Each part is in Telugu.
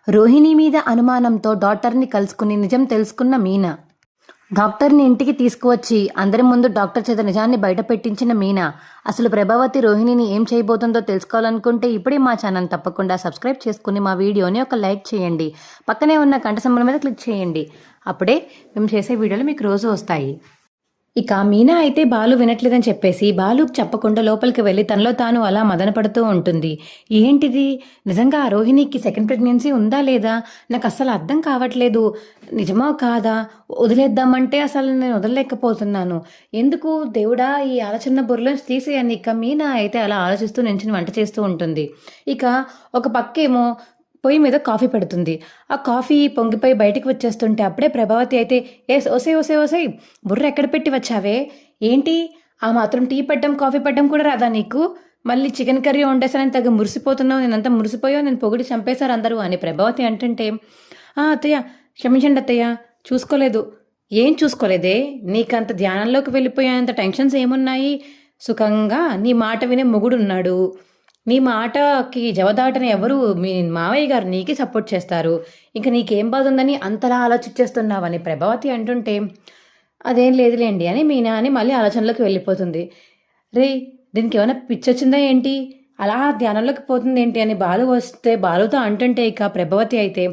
రోహిణి మీద అనుమానంతో డాక్టర్ని కలుసుకుని నిజం తెలుసుకున్న మీనా. డాక్టర్ని ఇంటికి తీసుకువచ్చి అందరి ముందు డాక్టర్ చేత నిజాన్ని బయట పెట్టించిన మీనా అసలు ప్రభావతి రోహిణిని ఏం చేయబోతుందో తెలుసుకోవాలనుకుంటే ఇప్పుడే మా ఛానల్ తప్పకుండా సబ్స్క్రైబ్ చేసుకుని మా వీడియోని ఒక లైక్ చేయండి. పక్కనే ఉన్న గంట సింబల్ మీద క్లిక్ చేయండి. అప్పుడే మేము చేసే వీడియోలు మీకు రోజు వస్తాయి. ఇక మీనా అయితే బాలు వినట్లేదని చెప్పేసి బాలుకు చెప్పకుండా లోపలికి వెళ్ళి తనలో తాను అలా మదనపడుతూ ఉంటుంది. ఏంటిది, నిజంగా ఆ రోహిణికి సెకండ్ ప్రెగ్నెన్సీ ఉందా లేదా, నాకు అసలు అర్థం కావట్లేదు, నిజమో కాదా, వదిలేద్దామంటే అసలు నేను వదలలేకపోతున్నాను, ఎందుకు దేవుడా ఈ ఆలోచన బుర్రలోంచి తీసేయని. ఇక మీనా అయితే అలా ఆలోచిస్తూ నించుని వంట చేస్తూ ఉంటుంది. ఇక ఒక పక్కేమో పొయ్యి మీద కాఫీ పెడుతుంది. ఆ కాఫీ పొంగిపోయి బయటికి వచ్చేస్తుంటే అప్పుడే ప్రభావతి అయితే ఓసే ఓసే ఓసే బుర్ర ఎక్కడ పెట్టి వచ్చావే, ఏంటి ఆ మాత్రం టీ పెట్టడం కాఫీ పెట్టడం కూడా రాదా నీకు, మళ్ళీ చికెన్ కర్రీ వండేసానని తగ్గ మురిసిపోతున్నావు, నేనంతా మురిసిపోయావు, నేను పొగిడి చంపేశారు అందరూ అని ప్రభావతి అంటుంటే, అత్తయ్య క్షమించండి అత్తయ్య, చూసుకోలేదు. ఏం చూసుకోలేదే, నీకంత ధ్యానంలోకి వెళ్ళిపోయేంత టెన్షన్స్ ఏమున్నాయి, సుఖంగా నీ మాట వినే మొగుడున్నాడు, నీ మాటకి జవదాటని ఎవరు, మీ మావయ్య గారు నీకే సపోర్ట్ చేస్తారు, ఇంకా నీకేం బాధ ఉందని అంతలా ఆలోచించేస్తున్నావని ప్రభావతి అంటుంటే, అదేం లేదులేండి అని మీనా అని మళ్ళీ ఆలోచనలోకి వెళ్ళిపోతుంది. రే దీనికి ఏమైనా పిచ్చొచ్చిందా ఏంటి, అలా ధ్యానంలోకి పోతుంది ఏంటి అని బాలు వస్తే బాలుతో అంటుంటే ఇక ప్రభావతి అయితే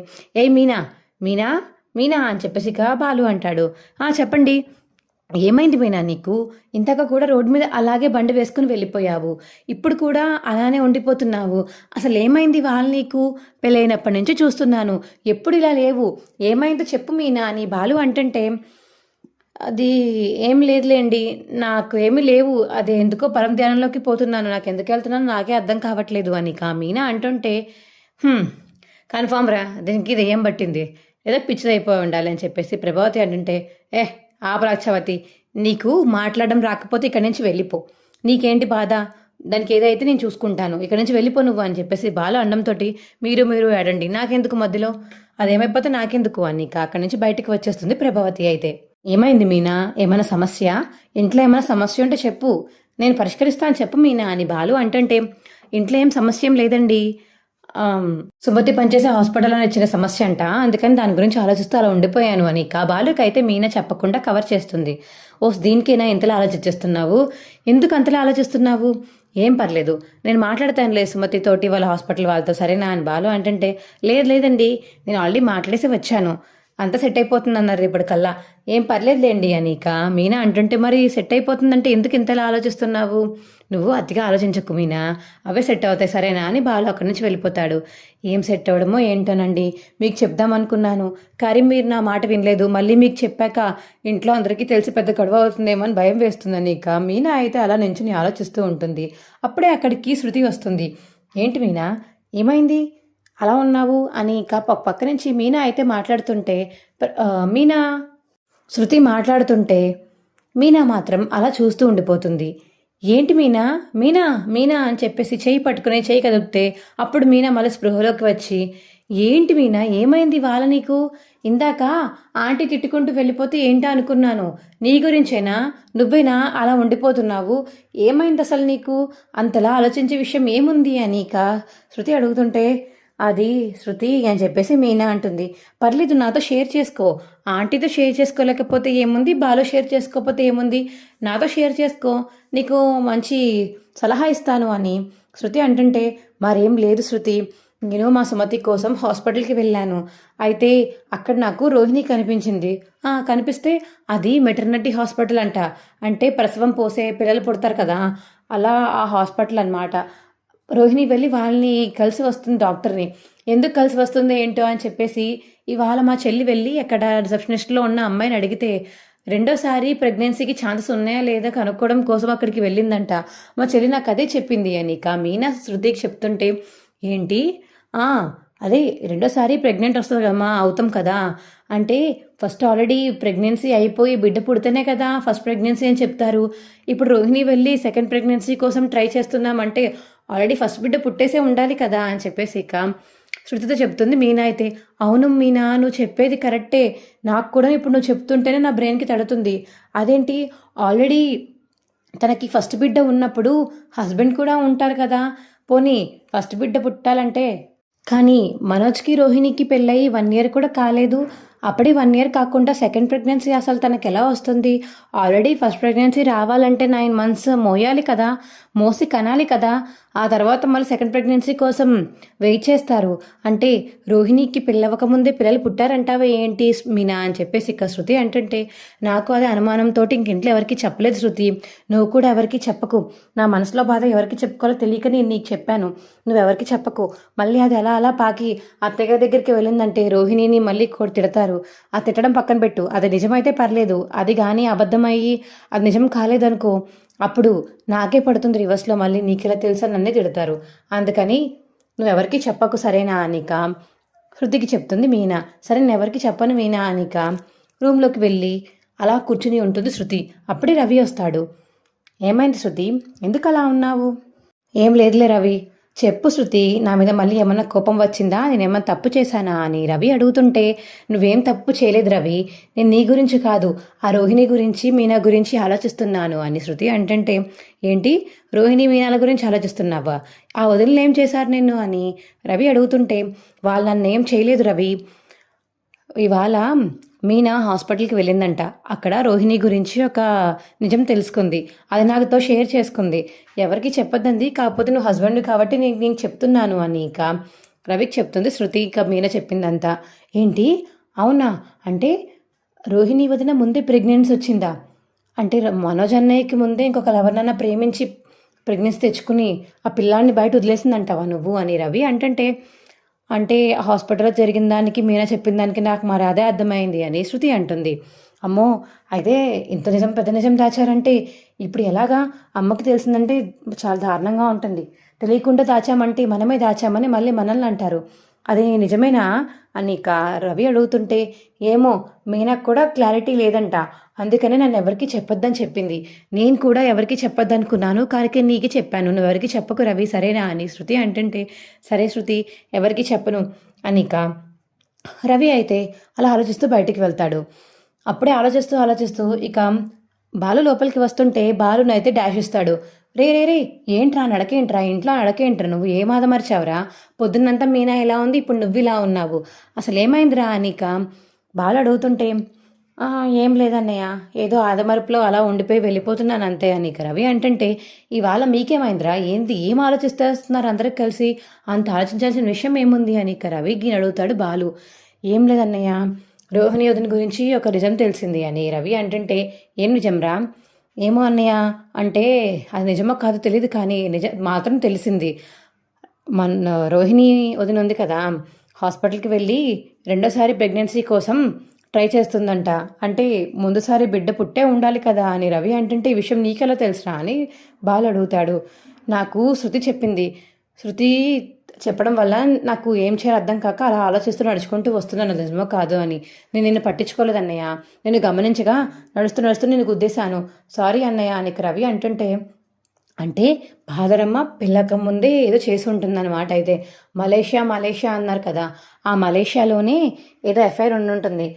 మీనా మీనా మీనా అని చెప్పేసి ఇక బాలు అంటాడు. చెప్పండి, ఏమైంది మీనా నీకు, ఇంతక కూడా రోడ్డు మీద అలాగే బండి వేసుకుని వెళ్ళిపోయావు, ఇప్పుడు కూడా అలానే ఉండిపోతున్నావు, అసలు ఏమైంది వాళ్ళు నీకు, పెళ్ళైనప్పటి నుంచి చూస్తున్నాను, ఎప్పుడు ఇలా లేవు, ఏమైందో చెప్పు మీనా అని బాలు అంటుంటే, అది ఏం లేదులేండి, నాకు ఏమీ లేవు, అదే ఎందుకో పరమ ధ్యానంలోకి పోతున్నాను, నాకు ఎందుకు వెళ్తున్నాను నాకే అర్థం కావట్లేదు అని మీనా అంటుంటే, కన్ఫామ్ రా, దీనికి ఇది ఏం పట్టింది, ఏదో పిచ్చిదైపోయి ఉండాలి అని చెప్పేసి ప్రభావతి అంటుంటే, ఆపరాక్షవతి, నీకు మాట్లాడడం రాకపోతే ఇక్కడి నుంచి వెళ్ళిపో, నీకేంటి బాధ, దానికి ఏదైతే నేను చూసుకుంటాను, ఇక్కడి నుంచి వెళ్ళిపో నువ్వు అని చెప్పేసి బాలు అండంతో మీరు ఆడండి, నాకెందుకు మధ్యలో, అదేమైపోతే నాకెందుకు అని అక్కడి నుంచి బయటికి వచ్చేస్తుంది ప్రభావతి అయితే. ఏమైంది మీనా, ఏమైనా సమస్య, ఇంట్లో ఏమైనా సమస్య ఉంటే చెప్పు, నేను పరిష్కరిస్తాను చెప్పు మీనా అని బాలు అంటుంటే, ఇంట్లో ఏం సమస్య ఏం లేదండి, సుమతి పనిచేసే హాస్పిటల్లో ఇచ్చిన సమస్య అంట, అందుకని దాని గురించి ఆలోచిస్తూ అలా ఉండిపోయాను అని బాలుకి అయితే మీనా చెప్పకుండా కవర్ చేస్తుంది. దీనికైనా ఎంతలా ఆలోచించేస్తున్నావు, ఎందుకు అంతలా ఆలోచిస్తున్నావు, ఏం పర్లేదు నేను మాట్లాడతానులే సుమతితోటి వాళ్ళ హాస్పిటల్ వాళ్ళతో, సరేనా అని బాలు అంటుంటే, లేదండి నేను ఆల్రెడీ మాట్లాడేసి వచ్చాను, అంతా సెట్ అయిపోతుంది అన్నారు ఇప్పటికల్లా, ఏం పర్లేదులేండి అని మీనా అంటుంటే, మరి సెట్ అయిపోతుందంటే ఎందుకు ఇంతలా ఆలోచిస్తున్నావు, నువ్వు అతిగా ఆలోచించకు మీనా, అవే సెట్ అవుతాయి సరేనా అని బాలు అక్కడి నుంచి వెళ్ళిపోతాడు. ఏం సెట్ అవ్వడమో ఏంటోనండి, మీకు చెప్దామనుకున్నాను కానీ మీరు నా మాట వినలేదు, మళ్ళీ మీకు చెప్పాక ఇంట్లో అందరికీ తెలిసి పెద్ద గొడవ అవుతుందేమో అని భయం వేస్తుందని మీనా అయితే అలా నించుని ఆలోచిస్తూ ఉంటుంది. అప్పుడే అక్కడికి శృతి వస్తుంది. ఏంటి మీనా, ఏమైంది అలా ఉన్నావు అని పక్క నుంచి మీనా అయితే మాట్లాడుతుంటే, శృతి మాట్లాడుతుంటే మీనా మాత్రం అలా చూస్తూ ఉండిపోతుంది. ఏంటి మీనా మీనా మీనా అని చెప్పేసి చెయ్యి పట్టుకుని చెయ్యి కదిపితే అప్పుడు మీనా మళ్ళీ స్పృహలోకి వచ్చి, ఏంటి మీనా ఏమైంది వాళ్ళ నీకు, ఇందాక ఆంటీ తిట్టుకుంటూ వెళ్ళిపోతే ఏంటా అనుకున్నాను, నీ గురించేనా, నువ్వేనా అలా ఉండిపోతున్నావు, ఏమైంది అసలు నీకు, అంతలా ఆలోచించే విషయం ఏముంది అని శృతి అడుగుతుంటే, అది శృతి అని చెప్పేసి మీనా అంటుంది. పర్లేదు నాతో షేర్ చేసుకో, ఆంటీతో షేర్ చేసుకోలేకపోతే ఏముంది, బాలో షేర్ చేసుకోకపోతే ఏముంది, నాతో షేర్ చేసుకో, నీకు మంచి సలహా ఇస్తాను అని శృతి అంటుంటే, మరేం లేదు శృతి, నేను మా సుమతి కోసం హాస్పిటల్కి వెళ్ళాను, అయితే అక్కడ నాకు రోహిణి కనిపించింది, కనిపిస్తే అది మెటర్నిటీ హాస్పిటల్ అంట, అంటే ప్రసవం పోసే పిల్లలు పుడతారు కదా అలా ఆ హాస్పిటల్ అన్నమాట. రోహిణి వెళ్ళి వాళ్ళని కలిసి వస్తుంది డాక్టర్ని, ఎందుకు కలిసి వస్తుందో ఏంటో అని చెప్పేసి ఇవాళ మా చెల్లి వెళ్ళి అక్కడ రిసెప్షనిస్ట్లో ఉన్న అమ్మాయిని అడిగితే రెండోసారి ప్రెగ్నెన్సీకి ఛాన్సెస్ ఉన్నాయా లేదా కనుక్కోవడం కోసం అక్కడికి వెళ్ళిందంట, మా చెల్లి నాకు అదే చెప్పింది అని మీనా శృతికి చెప్తుంటే, ఏంటి అదే రెండోసారి ప్రెగ్నెంట్ వస్తుంది కదమ్మా, అవుతాం కదా, అంటే ఫస్ట్ ఆల్రెడీ ప్రెగ్నెన్సీ అయిపోయి బిడ్డ పుడితేనే కదా ఫస్ట్ ప్రెగ్నెన్సీ అని చెప్తారు, ఇప్పుడు రోహిణి వెళ్ళి సెకండ్ ప్రెగ్నెన్సీ కోసం ట్రై చేస్తున్నామంటే ఆల్రెడీ ఫస్ట్ బిడ్డ పుట్టేసే ఉండాలి కదా అని చెప్పేసి శృతితో చెప్తుంది. మీనా అయితే, అవును మీనా నువ్వు చెప్పేది కరెక్టే, నాకు కూడా ఇప్పుడు నువ్వు చెప్తుంటేనే నా బ్రెయిన్కి తడుతుంది, అదేంటి ఆల్రెడీ తనకి ఫస్ట్ బిడ్డ ఉన్నప్పుడు హస్బెండ్ కూడా ఉంటారు కదా, పోనీ ఫస్ట్ బిడ్డ పుట్టాలంటే కానీ మనోజ్కి రోహిణికి పెళ్ళయి 1 ఇయర్ కూడా కాలేదు. అప్పుడే 1 ఇయర్ కాకుండా సెకండ్ ప్రెగ్నెన్సీ అసలు తనకు ఎలా వస్తుంది? ఆల్రెడీ ఫస్ట్ ప్రెగ్నెన్సీ రావాలంటే 9 months మోయాలి కదా, మోసి కనాలి కదా. ఆ తర్వాత మళ్ళీ సెకండ్ ప్రెగ్నెన్సీ కోసం వెయిట్ చేస్తారు. అంటే రోహిణికి పెళ్ళవకముందే పిల్లలు పుట్టారంటావా ఏంటి మీనా అని చెప్పేసి ఇక శృతి అంటుంటే, నాకు అదే అనుమానంతో ఇంట్లో ఎవరికి చెప్పలేదు శృతి, నువ్వు కూడా ఎవరికి చెప్పకు, నా మనసులో బాధ ఎవరికి చెప్పుకోవాలో తెలియక నేను నీకు చెప్పాను, నువ్వెవరికి చెప్పకు. మళ్ళీ అది అలా పాకి అత్తగారి దగ్గరికి వెళ్ళిందంటే రోహిణిని మళ్ళీ తిడతారు. ఆ తిట్టడం పక్కన పెట్టు, అది నిజమైతే పర్లేదు, అది కానీ అబద్ధమయ్యి అది నిజం కాలేదనుకో, అప్పుడు నాకే పడుతుంది రివర్స్లో, మళ్ళీ నీకెలా తెలుసా నన్నే తిడతారు. అందుకని నువ్వెవరికి చెప్పకు సరేనా అనిక శృతికి చెప్తుంది మీనా. సరే నేను ఎవరికి చెప్పను మీనా అనిక రూమ్లోకి వెళ్ళి అలా కూర్చుని ఉంటుంది శృతి. అప్పుడే రవి వస్తాడు. ఏమైంది శృతి, ఎందుకు అలా ఉన్నావు? ఏం లేదులే రవి, చెప్పు శృతి, నా మీద మళ్ళీ ఏమన్నా కోపం వచ్చిందా, నేనేమన్నా తప్పు చేశానా అని రవి అడుగుతుంటే, నువ్వేం తప్పు చేయలేదు రవి, నేను నీ గురించి కాదు ఆ రోహిణి గురించి మీనా గురించి ఆలోచిస్తున్నాను అని శృతి అంటుంటే, ఏంటి రోహిణి మీనాల గురించి ఆలోచిస్తున్నావా, ఆ వదినలు ఏం చేశారు నిన్ను అని రవి అడుగుతుంటే, వాళ్ళు నన్ను ఏం చేయలేదు రవి, ఇవాళ మీనా హాస్పిటల్కి వెళ్ళిందంట, అక్కడ రోహిణి గురించి ఒక నిజం తెలుసుకుంది, అది నాతో షేర్ చేసుకుంది, ఎవరికి చెప్పొద్దంది, కాకపోతే నువ్వు హస్బెండ్ కాబట్టి నేను చెప్తున్నాను అని ఇక రవికి చెప్తుంది శృతి. ఇక మీనా చెప్పిందంతా. ఏంటి అవునా, అంటే రోహిణి వదిన ముందే ప్రెగ్నెన్సీ వచ్చిందా, అంటే మనోజ్ అన్నయ్యకి ముందే ఇంకొకరు ఎవరినైనా ప్రేమించి ప్రెగ్నెన్సీ తెచ్చుకుని ఆ పిల్లాన్ని బయట వదిలేసిందంటావా నువ్వు అని రవి అంటుంటే, అంటే హాస్పిటల్లో జరిగిన దానికి మీనా చెప్పిన దానికి నాకు మరి అదే అర్థమైంది అని శృతి అంటుంది. అమ్మో, అయితే ఇంత నిజం పెద్ద నిజం దాచారంటే ఇప్పుడు ఎలాగా, అమ్మకి తెలిసిందంటే చాలా దారుణంగా ఉంటుంది, తెలియకుండా దాచామంటే మనమే దాచామని మళ్ళీ మనల్ని అంటారు, అది నిజమేనా అని ఇక రవి అడుగుతుంటే, ఏమో మీనాకు కూడా క్లారిటీ లేదంట, అందుకనే నన్ను ఎవరికి చెప్పొద్దని చెప్పింది, నేను కూడా ఎవరికి చెప్పొద్దనుకున్నాను కానీ నీకు చెప్పాను, నువ్వు ఎవరికి చెప్పకు రవి సరేనా అని శృతి అంటుంటే, సరే శృతి ఎవరికి చెప్పను అనిక రవి అయితే అలా ఆలోచిస్తూ బయటికి వెళ్తాడు. అప్పుడే ఆలోచిస్తూ ఇక బాలు లోపలికి వస్తుంటే బాలునైతే డాష్ ఇస్తాడు. రే రే రే ఏంట్రా నడకేంట్రా, ఇంట్లో నడకేంట్రా, నువ్వు ఏం ఆదమర్చావురా, పొద్దున్నంతా మీనా ఎలా ఉంది, ఇప్పుడు నువ్వు ఇలా ఉన్నావు, అసలు ఏమైందిరా అనిక బాలు అడుగుతుంటే, ఏం లేదన్నయ్య, ఏదో ఆదమరుపులో అలా ఉండిపోయి వెళ్ళిపోతున్నాను అంతే అని రవి అంటుంటే, ఇవాళ మీకేమైందిరా, ఏంది ఏం ఆలోచిస్తున్నారు అందరికి కలిసి, అంత ఆలోచించాల్సిన విషయం ఏముంది అని రవికి అడుగుతాడు బాలు. ఏం లేదన్నయ్య, రోహిణి వదిన గురించి ఒక నిజం తెలిసింది అని రవి అంటుంటే, ఏం నిజంరా? ఏమో అన్నయ్య, అంటే అది నిజమో కాదో తెలియదు కానీ నిజం మాత్రం తెలిసింది, మన రోహిణి వదిన ఉంది కదా, హాస్పిటల్కి వెళ్ళి రెండోసారి ప్రెగ్నెన్సీ కోసం ట్రై చేస్తుందంట, అంటే ముందుసారి బిడ్డ పుట్టే ఉండాలి కదా అని రవి అంటుంటే, ఈ విషయం నీకెలా తెలుసురా అని బాలు అడుగుతాడు. నాకు శృతి చెప్పింది, శృతి చెప్పడం వల్ల నాకు ఏం చేయాలో అర్థం కాక అలా ఆలోచిస్తూ నడుచుకుంటూ వస్తున్నాను, నిజమో కాదు అని, నేను నిన్ను పట్టించుకోలేదు అన్నయ్య, నేను గమనించగా నడుస్తూ నేను గుద్దేశాను, సారీ అన్నయ్య అని రవి అంటుంటే, అంటే భాదరమ్మ పిల్లక ముందే ఏదో చేసి ఉంటుందన్నమాట, అయితే మలేషియా అన్నారు కదా, ఆ మలేషియాలోనే ఏదో ఎఫ్ఐఆర్ ఉంటుంది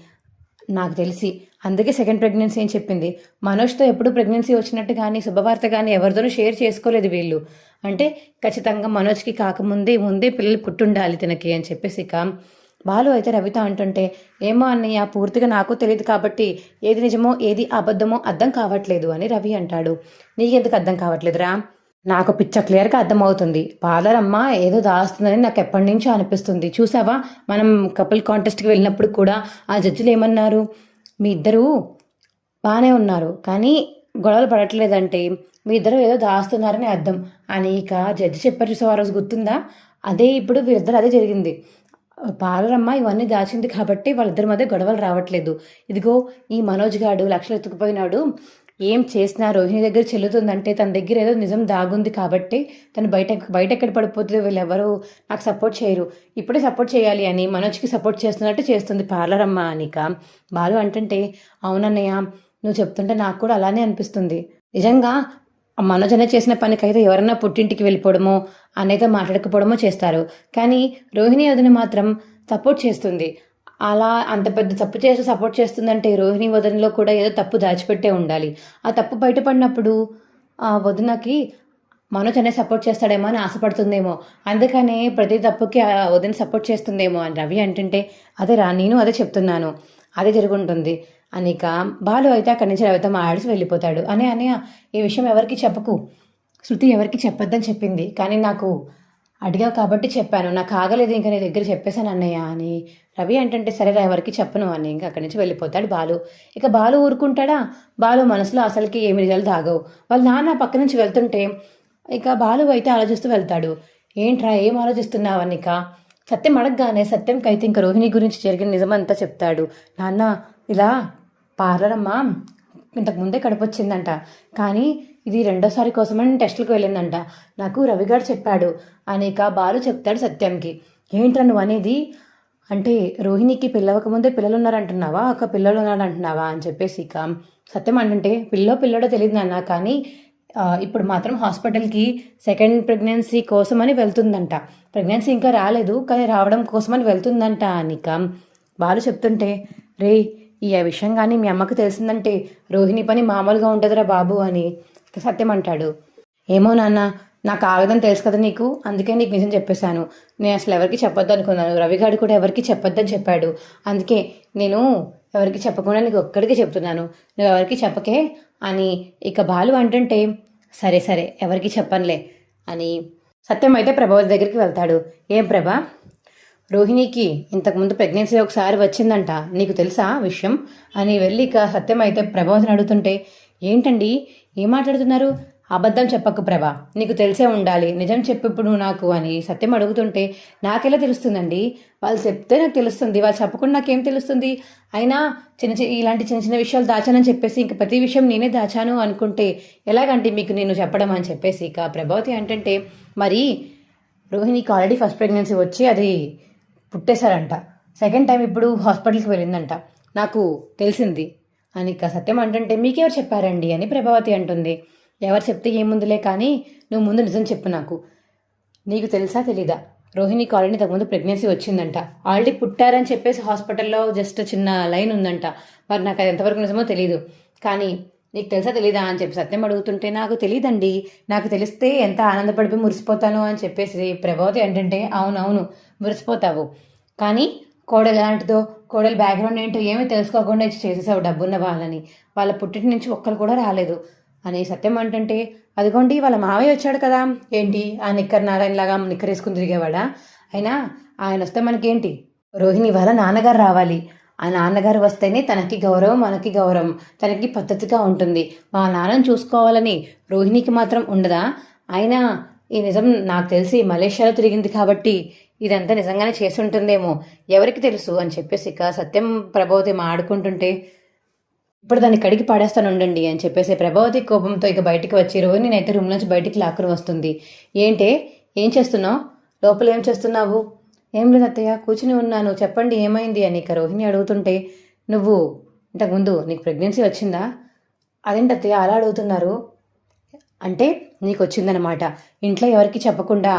నాకు తెలిసి, అందుకే సెకండ్ ప్రెగ్నెన్సీ అని చెప్పింది. మనోజ్తో ఎప్పుడు ప్రెగ్నెన్సీ వచ్చినట్టు కానీ శుభవార్త కానీ ఎవరితోనూ షేర్ చేసుకోలేదు వీళ్ళు, అంటే ఖచ్చితంగా మనోజ్కి ముందే పిల్లలు పుట్టుండాలి తినకి అని చెప్పేసి ఇక బాలు అయితే రవితో అంటుంటే, ఏమో అన్నయ్య పూర్తిగా నాకు తెలియదు కాబట్టి ఏది నిజమో ఏది అబద్ధమో అర్థం కావట్లేదు అని రవి అంటాడు. నీకెందుకు అర్థం కావట్లేదురా? నాకు పిచ్చ క్లియర్గా అర్థమవుతుంది, పాదరమ్మ ఏదో దాస్తుందని నాకు ఎప్పటి నుంచో అనిపిస్తుంది. చూసావా, మనం కపుల్ కాంటెస్ట్కి వెళ్ళినప్పుడు కూడా ఆ జడ్జిలు ఏమన్నారు, మీ ఇద్దరూ బాగానే ఉన్నారు కానీ గొడవలు పడట్లేదంటే మీ ఇద్దరు ఏదో దాస్తున్నారని అర్థం అని ఇక జడ్జి చెప్పారు. చూసావా, ఆ రోజు గుర్తుందా, అదే ఇప్పుడు వీరిద్దరు అదే జరిగింది, పాలరమ్మ ఇవన్నీ దాచింది కాబట్టి వాళ్ళిద్దరి మధ్య గొడవలు రావట్లేదు. ఇదిగో ఈ మనోజ్ గాడు లక్షలు ఎత్తుకుపోయినాడు, ఏం చేసినా రోహిణి దగ్గర చెల్లుతుందంటే తన దగ్గర ఏదో నిజం దాగుంది కాబట్టి తను బయట ఎక్కడ పడిపోతుందో, వీళ్ళెవరు నాకు సపోర్ట్ చేయరు, ఇప్పుడే సపోర్ట్ చేయాలి అని మనోజ్కి సపోర్ట్ చేస్తున్నట్టు చేస్తుంది పార్లరమ్మ అనిక బాలు అంటుంటే, అవునన్నయ్య నువ్వు చెప్తుంటే నాకు కూడా అలానే అనిపిస్తుంది, నిజంగా మనోజ్ అనే చేసిన పనికైతే ఎవరన్నా పుట్టింటికి వెళ్ళిపోవడమో అన్నయ్యతో మాట్లాడకపోవడమో చేస్తారు, కానీ రోహిణి వదిన మాత్రం సపోర్ట్ చేస్తుంది, అలా అంత పెద్ద తప్పు చేసి సపోర్ట్ చేస్తుందంటే రోహిణి వదినలో కూడా ఏదో తప్పు దాచిపెట్టే ఉండాలి, ఆ తప్పు బయటపడినప్పుడు ఆ వదినకి మనోజ్ అనే సపోర్ట్ చేస్తాడేమో అని ఆశపడుతుందేమో, అందుకనే ప్రతి తప్పుకి వదిన సపోర్ట్ చేస్తుందేమో అని రవి అంటుంటే, అదేరా నేను అదే చెప్తున్నాను, అదే జరుగుంటుంది అనిక. బాలు అయితే అక్కడి నుంచి రవితో మాట్లాడి వెళ్ళిపోతాడు. అన్నయ్య ఈ విషయం ఎవరికి చెప్పకు, శృతి ఎవరికి చెప్పొద్దని చెప్పింది, కానీ నాకు అడిగావు కాబట్టి చెప్పాను, నాకు ఆగలేదు ఇంకా నీ దగ్గర చెప్పేశాను అన్నయ్య అని రవి అంటుంటే, సరేరా ఎవరికి చెప్పను అని ఇంకా అక్కడి నుంచి వెళ్ళిపోతాడు బాలు. ఇక బాలు ఊరుకుంటాడా? బాలు మనసులో అసలుకి ఏమి నిజాలు తాగవు. వాళ్ళ నాన్న పక్క నుంచి వెళ్తుంటే ఇక బాలు అయితే ఆలోచిస్తూ వెళ్తాడు. ఏంట్రా ఏం ఆలోచిస్తున్నావు అనిక? సత్యం అడగగానే సత్యంకి అయితే ఇంకా రోహిణి గురించి జరిగిన నిజమంతా చెప్తాడు. నాన్న ఇలా పార్లర్ అమ్మ ఇంతకుముందే కడుపు వచ్చిందంట, కానీ ఇది రెండోసారి కోసమని టెస్టులకు వెళ్ళిందంట, నాకు రవిగారు చెప్పాడు అనేక బాలు చెప్తాడు సత్యంకి. ఏంట్రా నువ్వు అనేది? అంటే రోహిణికి పిల్లవకముందే పిల్లలు ఉన్నారంటున్నావా, ఒక పిల్లలు ఉన్నాడంటున్నావా అని చెప్పేసి ఇక సత్యం అంటుంటే, పిల్లడో తెలియదు నాన్న, కానీ ఇప్పుడు మాత్రం హాస్పిటల్కి సెకండ్ ప్రెగ్నెన్సీ కోసమని వెళ్తుందంట, ప్రెగ్నెన్సీ ఇంకా రాలేదు కానీ రావడం కోసమని వెళ్తుందంట అనిక బాలు చెప్తుంటే, రే ఈ విషయం కానీ మీ అమ్మకు తెలిసిందంటే రోహిణి పని మామూలుగా ఉంటుందిరా బాబు అని సత్యం అంటాడు. ఏమో నాన్న, నాకు ఆగదని తెలుసు కదా నీకు, అందుకే నీకు నిజం చెప్పేశాను. నేను అసలు ఎవరికి చెప్పొద్దు అనుకున్నాను, రవిగాడు కూడా ఎవరికి చెప్పొద్దని చెప్పాడు, అందుకే నేను ఎవరికి చెప్పకుండా నీకు ఒక్కడికి చెప్తున్నాను, నువ్వు ఎవరికి చెప్పకే అని ఇక బాలు అంటుంటే, సరే సరే ఎవరికి చెప్పనులే అని సత్యం అయితే ప్రభావతి దగ్గరికి వెళ్తాడు. ఏం ప్రభా, రోహిణికి ఇంతకుముందు ప్రెగ్నెన్సీ ఒకసారి వచ్చిందంట, నీకు తెలుసా విషయం అని వెళ్ళి ఇక సత్యం అయితే ప్రభావతిని అడుగుతుంటే, ఏంటండి ఏం మాట్లాడుతున్నారు, అబద్ధం చెప్పకు ప్రభా, నీకు తెలిసే ఉండాలి, నిజం చెప్పు ఇప్పుడు నాకు అని సత్యం అడుగుతుంటే, నాకెలా తెలుస్తుందండి, వాళ్ళు చెప్తే నాకు తెలుస్తుంది, వాళ్ళు చెప్పకుండా నాకేం తెలుస్తుంది, అయినా ఇలాంటి చిన్న చిన్న విషయాలు దాచానని చెప్పేసి ఇంక ప్రతి విషయం నేనే దాచాను అనుకుంటే ఎలాగంటే మీకు నేను చెప్పడం అని చెప్పేసి ఇక ప్రభావతి అంటే, మరి రోహిణికి ఆల్రెడీ ఫస్ట్ ప్రెగ్నెన్సీ వచ్చి అది పుట్టేశారంట, సెకండ్ టైం ఇప్పుడు హాస్పిటల్కి వెళ్ళిందంట, నాకు తెలిసింది అని ఇక సత్యం అంటుంటే, మీకెవరు చెప్పారండి అని ప్రభావతి అంటుంది. ఎవరు చెప్తే ఏముందులే కానీ నువ్వు ముందు నిజం చెప్పు నాకు, నీకు తెలుసా తెలీదా, రోహిణికి ఆల్రెడీ ఇంతకుముందు ప్రెగ్నెన్సీ వచ్చిందంట, ఆల్రెడీ పుట్టారని చెప్పేసి హాస్పిటల్లో జస్ట్ చిన్న లైన్ ఉందంట, మరి నాకు అది ఎంతవరకు నిజమో తెలీదు, కానీ నీకు తెలుసా తెలీదా అని చెప్పి సత్యం అడుగుతుంటే, నాకు తెలియదండి, నాకు తెలిస్తే ఎంత ఆనందపడిపోయి మురిసిపోతాను అని చెప్పేసి ప్రభావతి అంటుంటే, అవునవును మురిసిపోతావు, కానీ కోడలు ఎలాంటిదో, కోడలు బ్యాక్గ్రౌండ్ ఏంటో ఏమీ తెలుసుకోకుండా చేసేసావు డబ్బున్న వాళ్ళని, వాళ్ళ పుట్టింటి నుంచి ఒక్కరు కూడా రాలేదు అని సత్యం అంటుంటే, అదిగోండి వాళ్ళ మావయ్య వచ్చాడు కదా, ఏంటి ఆ నిక్కర్ నారాయణలాగా నిక్కరేసుకుని తిరిగేవాడా, అయినా ఆయన వస్తే మనకేంటి, రోహిణి వాళ్ళ నాన్నగారు రావాలి, ఆ నాన్నగారు వస్తేనే తనకి గౌరవం మనకి గౌరవం, తనకి పద్ధతిగా ఉంటుంది, మా నాన్నని చూసుకోవాలని రోహిణికి మాత్రం ఉండదా, అయినా ఈ నిజం నాకు తెలిసి మలేషియాలో తిరిగింది కాబట్టి ఇదంతా నిజంగానే చేసి ఉంటుందేమో, ఎవరికి తెలుసు అని చెప్పేసి ఇక సత్యం ప్రభావతి ఆడుకుంటుంటే, ఇప్పుడు దాన్ని కడిగి పాడేస్తాను ఉండండి అని చెప్పేసి ప్రభావతి కోపంతో ఇక బయటికి వచ్చి రోహిణిని అయితే రూమ్ నుంచి బయటికి లాక్కుని వస్తుంది. ఏంటే ఏం చేస్తున్నావు, లోపల ఏం చేస్తున్నావు? ఏం లేదు అత్తయ్య, కూర్చుని ఉన్నాను, చెప్పండి ఏమైంది అని ఇక రోహిణి అడుగుతుంటే, నువ్వు ఇంతకుముందు నీకు ప్రెగ్నెన్సీ వచ్చిందా? అదేంటి అత్తయ్య అలా అడుగుతున్నారు? అంటే నీకు వచ్చిందనమాట, ఇంట్లో ఎవరికి చెప్పకుండా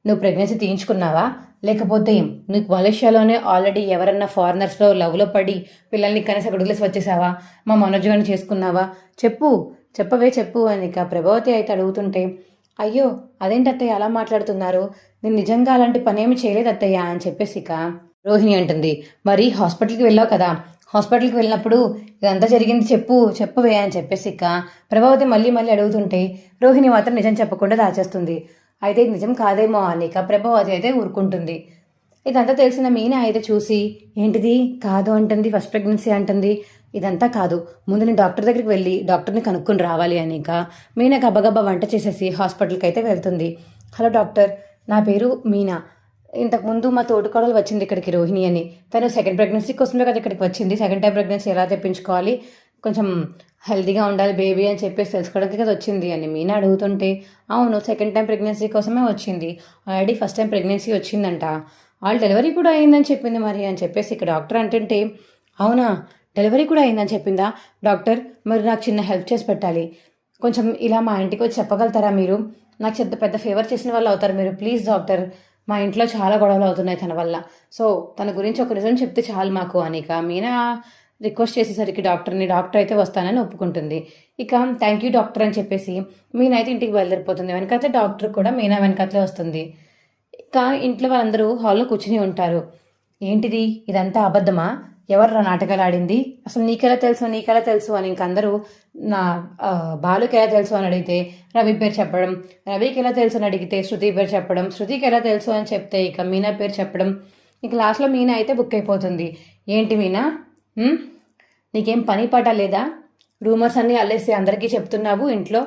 నువ్వు ప్రెగ్నెన్సీ తీయించుకున్నావా, లేకపోతే నీకు మలేషియాలోనే ఆల్రెడీ ఎవరన్నా ఫారినర్స్లో లవ్లో పడి పిల్లల్ని కనీసం అక్కడ వదిలేసి వచ్చేసావా, మా మనోజ్ గారిని చేసుకున్నావా, చెప్పవే చెప్పు అని ఇక ప్రభావతి అయితే అడుగుతుంటే, అయ్యో అదేంటి అత్తయ్య అలా మాట్లాడుతున్నారు, నేను నిజంగా అలాంటి పనేమి చేయలేదు అత్తయ్య అని చెప్పేసి ఇక రోహిణి అంటుంది. మరి హాస్పిటల్కి వెళ్ళావు కదా, హాస్పిటల్కి వెళ్ళినప్పుడు ఇదంతా జరిగింది చెప్పవే అని చెప్పేసి ఇక ప్రభావతి మళ్ళీ అడుగుతుంటే రోహిణి మాత్రం నిజం చెప్పకుండా దాచేస్తుంది. అయితే ఇది నిజం కాదేమో అనిక ప్రభావతి అయితే ఊరుకుంటుంది. ఇదంతా తెలిసిన మీనా అయితే చూసి, ఏంటిది కాదు అంటుంది, ఫస్ట్ ప్రెగ్నెన్సీ అంటుంది, ఇదంతా కాదు, ముందు నేను డాక్టర్ దగ్గరికి వెళ్ళి డాక్టర్ని కనుక్కొని రావాలి అనిక మీనా గబగబా వంట చేసేసి హాస్పిటల్కి అయితే వెళ్తుంది. హలో డాక్టర్, నా పేరు మీనా, ఇంతకుముందు మా తోటికోడలు వచ్చింది ఇక్కడికి రోహిణి అని, తను సెకండ్ ప్రెగ్నెన్సీ కోసమే కదా ఇక్కడికి వచ్చింది, సెకండ్ టైం ప్రెగ్నెన్సీ ఎలా తెప్పించుకోవాలి, కొంచెం హెల్తీగా ఉండాలి బేబీ అని చెప్పేసి తెలుసుకోవడానికి కదా వచ్చింది అని మీనా అడుగుతుంటే, అవును సెకండ్ టైం ప్రెగ్నెన్సీ కోసమే వచ్చింది, ఆల్రెడీ ఫస్ట్ టైం ప్రెగ్నెన్సీ వచ్చిందంట, వాళ్ళు డెలివరీ కూడా అయిందని చెప్పింది మరి అని చెప్పేసి ఇక్కడ డాక్టర్ అంటుంటే, అవునా డెలివరీ కూడా అయిందని చెప్పిందా డాక్టర్, మరి నాకు చిన్న హెల్ప్ చేసి పెట్టాలి, కొంచెం ఇలా మా ఇంటికి వచ్చి చెప్పగలుగుతారా మీరు, నాకు పెద్ద ఫేవర్ చేసిన వాళ్ళు అవుతారు మీరు, ప్లీజ్ డాక్టర్, మా ఇంట్లో చాలా గొడవలు అవుతున్నాయి తన వల్ల, సో తన గురించి ఒక నిజం చెప్తే చాలు మాకు అనిక మీనా రిక్వెస్ట్ చేసేసరికి డాక్టర్ అయితే వస్తానని ఒప్పుకుంటుంది. ఇక థ్యాంక్ యూ డాక్టర్ అని చెప్పేసి మీనా అయితే ఇంటికి బయలుదేరిపోతుంది. వెనకాతలే డాక్టర్ కూడా మీనా వెనకాతలే వస్తుంది. ఇక ఇంట్లో వాళ్ళందరూ హాల్లో కూర్చుని ఉంటారు. ఏంటిది, ఇదంతా అబద్ధమా? ఎవర్రా నాటకాలు ఆడింది? అసలు నీకెలా తెలుసు అని ఇంకందరూ నా బాలుకి ఎలా తెలుసు అని అడిగితే రవి పేరు చెప్పడం, రవికి ఎలా తెలుసు అని అడిగితే శృతి పేరు చెప్పడం, శృతికి ఎలా తెలుసు అని చెప్తే ఇక మీనా పేరు చెప్పడం. ఇక లాస్ట్లో మీనా అయితే బుక్ అయిపోతుంది. ఏంటి మీనా, నీకేం పని పాట లేదా? రూమర్స్ అన్నీ అల్లేసి అందరికీ చెప్తున్నావు ఇంట్లో.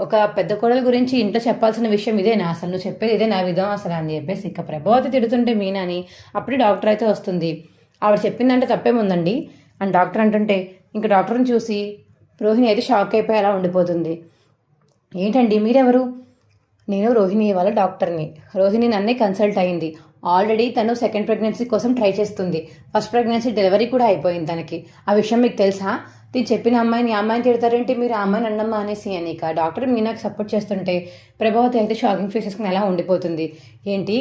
ఒక పెద్ద కోడల గురించి ఇంట్లో చెప్పాల్సిన విషయం ఇదేనా? అసలు నువ్వు చెప్పేది ఇదే నా విధం అసలు అని చెప్పేసి ఇక ప్రభావతి తిడుతుంటే మీనాని అప్పుడే డాక్టర్ అయితే వస్తుంది. ఆవిడ చెప్పిందంటే తప్పేముందండి అని డాక్టర్ అంటుంటే ఇంకా డాక్టర్ని చూసి రోహిణి అయితే షాక్ అయిపోయి అలా ఉండిపోతుంది. ఏంటండి మీరెవరు? నేను రోహిణి వాళ్ళ డాక్టర్ని. రోహిణి నన్నే కన్సల్ట్ అయింది. ఆల్రెడీ తను సెకండ్ ప్రెగ్నెన్సీ కోసం ట్రై చేస్తుంది. ఫస్ట్ ప్రెగ్నెన్సీ డెలివరీ కూడా అయిపోయింది తనకి. ఆ విషయం మీకు తెలుసా? నేను చెప్పిన అమ్మాయిని తిడతారేంటి మీరు? ఆ అమ్మాయిని అన్నమ్మా అనేసి అని ఇక డాక్టర్ మీనాకి సపోర్ట్ చేస్తుంటే ప్రభావతి అయితే షాకింగ్ ఫేస్ చేసుకుని ఎలా ఉండిపోతుంది. ఏంటి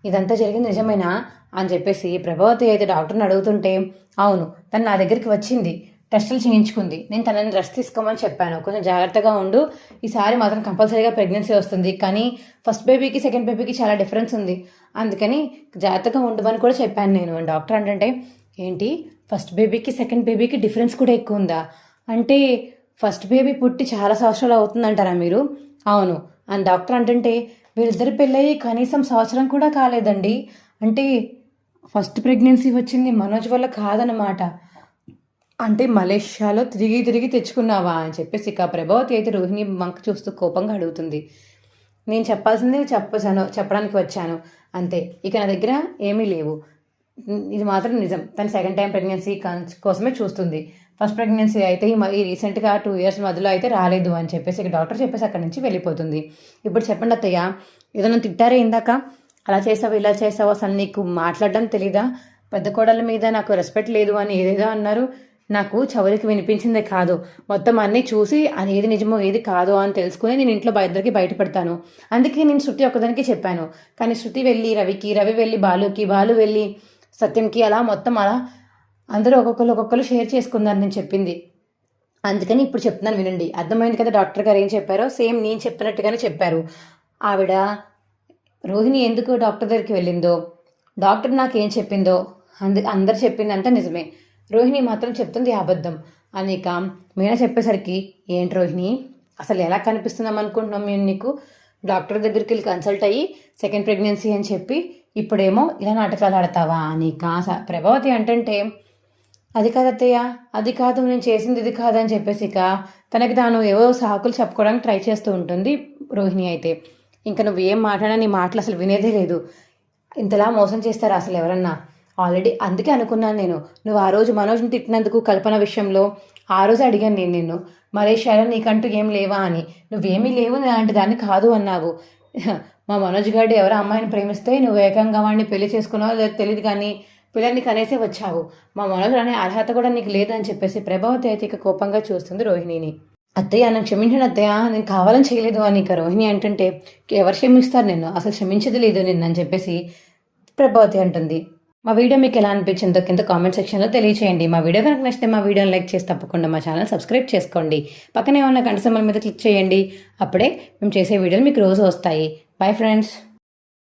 ఇదంతా జరిగింది నిజమేనా అని చెప్పేసి ప్రభావతి అయితే డాక్టర్ని అడుగుతుంటే అవును, తను నా దగ్గరికి వచ్చింది, టెస్టులు చేయించుకుంది. నేను తనని రెస్ట్ తీసుకోమని చెప్పాను, కొంచెం జాగ్రత్తగా ఉండు, ఈసారి మాత్రం కంపల్సరీగా ప్రెగ్నెన్సీ వస్తుంది, కానీ ఫస్ట్ బేబీకి సెకండ్ బేబీకి చాలా డిఫరెన్స్ ఉంది, అందుకని జాగ్రత్తగా ఉండమని కూడా చెప్పాను నేను. డాక్టర్ అంటే ఏంటి, ఫస్ట్ బేబీకి సెకండ్ బేబీకి డిఫరెన్స్ కూడా ఎక్కువ ఉందా? అంటే ఫస్ట్ బేబీ పుట్టి చాలా సంవత్సరాలు అవుతుందంటారా మీరు? అవును అని డాక్టర్ అంటుంటే వీళ్ళిద్దరు పెళ్ళయి కనీసం సంవత్సరం కూడా కాలేదండి. అంటే ఫస్ట్ ప్రెగ్నెన్సీ వచ్చింది మనోజ్ వల్ల కాదనమాట. అంటే మలేషియాలో తిరిగి తెచ్చుకున్నావా అని చెప్పేసి ఇక ప్రభావతి అయితే రోహిణి వంక చూస్తూ కోపంగా అడుగుతుంది. నేను చెప్పాల్సింది చెప్పడానికి వచ్చాను అంతే, ఇక నా దగ్గర ఏమీ లేవు. ఇది మాత్రం నిజం, తను సెకండ్ టైం ప్రెగ్నెన్సీ కోసమే చూస్తుంది. ఫస్ట్ ప్రెగ్నెన్సీ అయితే ఈ రీసెంట్గా 2 years మధ్యలో అయితే రాలేదు అని చెప్పేసి ఇక డాక్టర్ చెప్పేసి అక్కడి నుంచి వెళ్ళిపోతుంది. ఇప్పుడు చెప్పండి అత్తయ్య, ఏదో నన్ను తిట్టారే ఇందాక, అలా చేసావు ఇలా చేసావు, అసలు నీకు మాట్లాడడం తెలీదా? పెద్ద కోడల మీద నాకు రెస్పెక్ట్ లేదు అని ఏదేదో అన్నారు. నాకు చెవులకి వినిపించిందే కాదు, మొత్తం అన్నీ చూసి అది ఏది నిజమో ఏది కాదో అని తెలుసుకుని నేను ఇంట్లో ఇద్దరికి బయటపడతాను. అందుకే నేను శృతి ఒక్కదానికి చెప్పాను, కానీ శృతి వెళ్ళి రవికి, రవి వెళ్ళి బాలుకి, బాలు వెళ్ళి సత్యంకి, అలా మొత్తం అలా అందరూ ఒక్కొక్కరు షేర్ చేసుకున్నారు నేను చెప్పింది. అందుకని ఇప్పుడు చెప్తున్నాను వినండి. అర్థమైంది కదా డాక్టర్ గారు ఏం చెప్పారో? సేమ్ నేను చెప్పినట్టుగానే చెప్పారు. ఆవిడ రోహిణి ఎందుకు డాక్టర్ దగ్గరికి వెళ్ళిందో, డాక్టర్ నాకేం చెప్పిందో అందరు చెప్పిందంతా నిజమే, రోహిణి మాత్రం చెప్తుంది అబద్ధం అని ఇక మీనా చెప్పేసరికి ఏంటి రోహిణి అసలు ఎలా కనిపిస్తున్నాం అనుకుంటున్నాం మేము నీకు? డాక్టర్ దగ్గరికి వెళ్ళి కన్సల్ట్ అయ్యి సెకండ్ ప్రెగ్నెన్సీ అని చెప్పి ఇప్పుడేమో ఇలా నాటకాలు ఆడతావా అని ప్రభావతి అంటుంటే అది కాదు అత్తయ్య, అది కాదు, నేను చేసింది ఇది కాదని చెప్పేసి ఇక తనకి తాను ఏవో సాకులు చెప్పుకోవడానికి ట్రై చేస్తూ ఉంటుంది రోహిణి అయితే. ఇంకా నువ్వు ఏం మాట్లాడినా నీ మాటలు అసలు వినేదే లేదు. ఇంతలా మోసం చేస్తారా అసలు ఎవరన్నా? ఆల్రెడీ అందుకే అనుకున్నాను నేను, నువ్వు ఆ రోజు మనోజ్ని తిట్టినందుకు కల్పన విషయంలో ఆ రోజు అడిగాను నేను నిన్ను, మలేషియాలో నీకంటూ ఏం లేవా అని. నువ్వేమీ లేవు, అలాంటి దాన్ని కాదు అన్నావు. మా మనోజ్ గారు ఎవరో అమ్మాయిని ప్రేమిస్తే నువ్వు ఏకంగా వాడిని పెళ్లి చేసుకున్నావో లేదు తెలియదు, కానీ పిల్లల్ని కనేసే వచ్చావు. మా మనోజ్ అనే అర్హత కూడా నీకు లేదని చెప్పేసి ప్రభావతి అయితే ఇక కోపంగా చూస్తుంది రోహిణిని. అత్తయ్య నన్ను క్షమించండి అత్తయ్య, నేను కావాలని చేయలేదు అని ఇక రోహిణి అంటుంటే ఎవరు క్షమిస్తారు నిన్ను, అసలు క్షమించదు లేదు నిన్ను అని చెప్పేసి ప్రభావతి అంటుంది. మా వీడియో మీకు ఎలా అనిపించిందో కింద కామెంట్ సెక్షన్లో తెలియచేయండి. మా వీడియో కనుక నచ్చితే మా వీడియోని లైక్ చేసి తప్పకుండా మా ఛానల్ సబ్స్క్రైబ్ చేసుకోండి. పక్కనే ఉన్న గంట సింబల్ మీద క్లిక్ చేయండి, అప్పుడే మేము చేసే వీడియోలు మీకు రోజు వస్తాయి. Bye friends.